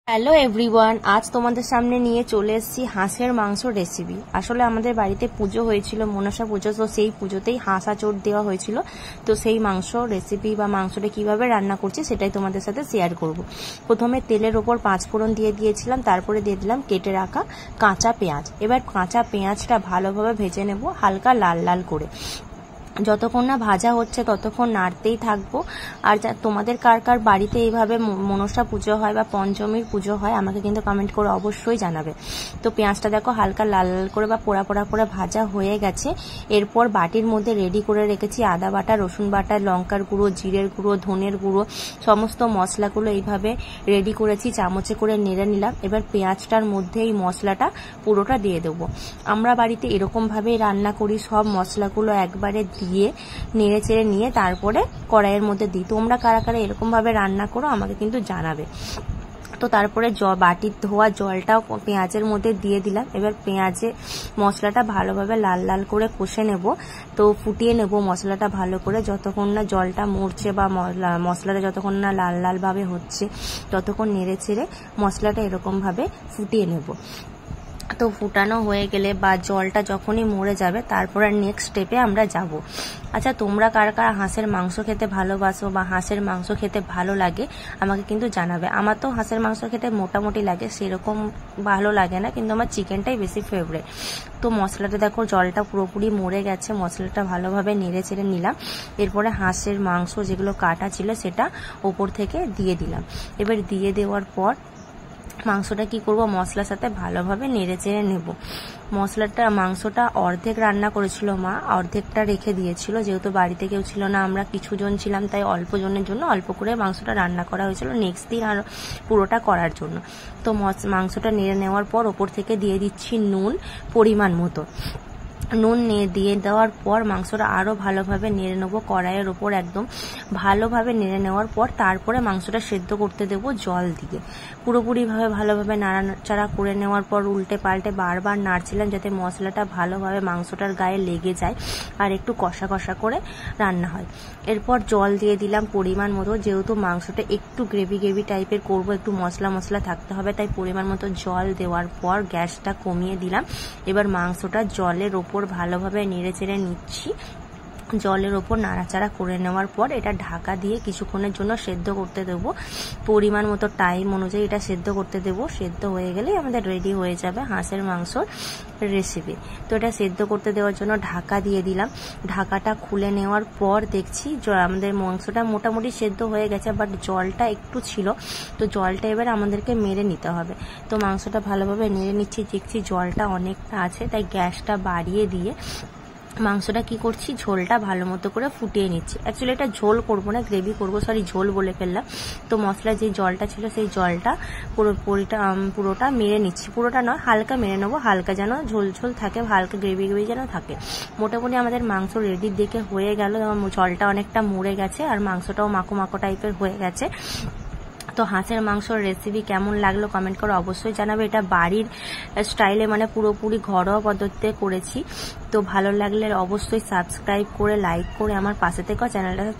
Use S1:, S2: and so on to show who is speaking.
S1: Hello everyone, আজ তোমাদের সামনে নিয়ে চলে এসেছি হাঁসের মাংস রেসিপি। আসলে আমাদের বাড়িতে পুজো হয়েছিল, মনসা পুজো, তো সেই পুজোতেই হাঁস আঁচড় দেওয়া হয়েছিল। তো সেই মাংস রেসিপি বা মাংসটা কিভাবে রান্না করছি সেটাই তোমাদের সাথে শেয়ার করব। প্রথমে তেলের ওপর 5 ফোড়ন দিয়ে দিয়েছিলাম, তারপরে দিয়ে দিলাম কেটে রাখা কাঁচা পেঁয়াজ। এবার কাঁচা পেঁয়াজটা ভালোভাবে ভেজে নেব হালকা লাল লাল করে। যতক্ষণ না ভাজা হচ্ছে ততক্ষণ নাড়তেই থাকবো। আর তোমাদের কার কার বাড়িতে এইভাবে মনসা পুজো হয় বা পঞ্চমীর পুজো হয় আমাকে কিন্তু কমেন্ট করে অবশ্যই জানাবে। তো পেঁয়াজটা দেখো হালকা লাল লাল করে বা পোড়া পোড়া করে ভাজা হয়ে গেছে। এরপর বাটির মধ্যে রেডি করে রেখেছি আদা বাটা, রসুন বাটা, লঙ্কার গুঁড়ো, জিরের গুঁড়ো, ধনের গুঁড়ো, সমস্ত মশলাগুলো এইভাবে রেডি করেছি, চামচে করে নেড়ে নিলাম। এবার পেঁয়াজটার মধ্যে এই মশলাটা পুরোটা দিয়ে দেবো। আমরা বাড়িতে এরকম ভাবেই রান্না করি, সব মশলাগুলো একবারে দিয়ে নেড়ে চেড়ে নিয়ে তারপরে কড়াইয়ের মধ্যে দিই। তোমরা কারা কারা এরকম ভাবে রান্না করো আমাকে কিন্তু জানাবে। তো তারপরে বাটির ধোয়া জলটাও পেঁয়াজের মধ্যে দিয়ে দিলাম। এবার পেঁয়াজে মশলাটা ভালোভাবে লাল লাল করে কষে নেব। তো ফুটিয়ে নেব মশলাটা ভালো করে, যতক্ষণ না জলটা মরছে বা মশলাটা যতক্ষণ না লাল লাল ভাবে হচ্ছে ততক্ষণ নেড়ে চেড়ে মশলাটা এরকম ভাবে ফুটিয়ে নেব। তো ফুটানো হয়ে গেলে বা জলটা যখনই মরে যাবে তারপরে নেক্সট স্টেপে আমরা যাব। আচ্ছা, তোমরা কারা কারা হাঁসের মাংস খেতে ভালোবাসো বা হাঁসের মাংস খেতে ভালো লাগে আমাকে কিন্তু জানাবে। আমার তো হাঁসের মাংস খেতে মোটামুটি লাগে, সেরকম ভালো লাগে না, কিন্তু আমার চিকেনটাই বেশি ফেভারিট। তো মশলাটা দেখো জলটা পুরোপুরি মরে গেছে, মশলাটা ভালোভাবে নেড়ে চেড়ে নিলাম। এরপরে হাঁসের মাংস যেগুলো কাটা ছিল সেটা ওপর থেকে দিয়ে দিলাম। এবার দিয়ে দেওয়ার পর মাংসটা কি করব, মশলার সাথে ভালোভাবে নেড়ে চেড়ে নেব। মাংসটা অর্ধেক রান্না করেছিল মা, অর্ধেকটা রেখে দিয়েছিল, যেহেতু বাড়িতে কেউ ছিল না, আমরা কিছু জন ছিলাম, তাই অল্প জনের জন্য অল্প করে মাংসটা রান্না করা হয়েছিল নেক্সট দিন আর পুরোটা করার জন্য। তো মাংসটা নেড়ে নেওয়ার পর ওপর থেকে দিয়ে দিচ্ছি নুন পরিমাণ মতো। নুন দিয়ে দেওয়ার পর মাংসটা আরও ভালোভাবে নেড়ে নেবো কড়াইয়ের ওপর, একদম ভালোভাবে নেড়ে নেওয়ার পর তারপরে মাংসটা সেদ্ধ করতে দেবো জল দিয়ে। পুরোপুরিভাবে ভালোভাবে নাড়াচাড়া করে নেওয়ার পর উল্টে পাল্টে বারবার নাড়ছিলাম যাতে মশলাটা ভালোভাবে মাংসটার গায়ে লেগে যায় আর একটু কষা কষা করে রান্না হয়। এরপর জল দিয়ে দিলাম পরিমাণ মতো, যেহেতু মাংসটা একটু গ্রেভি গ্রেভি টাইপের করবো, একটু মশলা মশলা থাকতে হবে, তাই পরিমাণ মতো জল দেওয়ার পর গ্যাসটা কমিয়ে দিলাম। এবার মাংসটা জলের ওপর ভালোভাবে নেড়ে চেড়ে নিচ্ছি। জলের ওপর নাড়াচাড়া করে নেওয়ার পর এটা ঢাকা দিয়ে কিছুক্ষণের জন্য সেদ্ধ করতে দেবো। পরিমাণ মতো টাইম অনুযায়ী এটা সেদ্ধ করতে দেবো। সেদ্ধ হয়ে গেলেই আমাদের রেডি হয়ে যাবে হাঁসের মাংসর রেসিপি। তো এটা সেদ্ধ করতে দেওয়ার জন্য ঢাকা দিয়ে দিলাম। ঢাকাটা খুলে নেওয়ার পর দেখছি আমাদের মাংসটা মোটামুটি সেদ্ধ হয়ে গেছে, বাট জলটা একটু ছিল, তো জলটা এবার আমাদেরকে মেরে নিতে হবে। তো মাংসটা ভালোভাবে নেড়ে নিচ্ছি, দেখছি জলটা অনেকটা আছে, তাই গ্যাসটা বাড়িয়ে দিয়ে মাংসটা কি করছি, ঝোলটা ভালো মতো করে ফুটিয়ে নিচ্ছি। অ্যাকচুয়ালি এটা ঝোল করবো না, গ্রেভি করবো, ঝোল বলে ফেললাম। তো মশলা যে জলটা ছিল সেই জলটা পুরোটা মেরে নিচ্ছি, পুরোটা নয় হালকা মেরে নেবো, হালকা যেন ঝোল ঝোল থাকে, হালকা গ্রেভি গ্রেভি যেন থাকে। মোটামুটি আমাদের মাংস রেডি দেখে হয়ে গেল, জলটা অনেকটা মরে গেছে আর মাংসটাও মাখো মাখো টাইপের হয়ে গেছে। তো হাঁসের মাংসর রেসিপি কেমন লাগলো কমেন্ট করে অবশ্যই জানাবে। এটা বাড়ির স্টাইলে মানে পুরোপুরি ঘরোয়া পদ্ধতিতে করেছি। তো ভালো লাগলে অবশ্যই সাবস্ক্রাইব করে লাইক করে আমার পাশে থেকো, চ্যানেলটা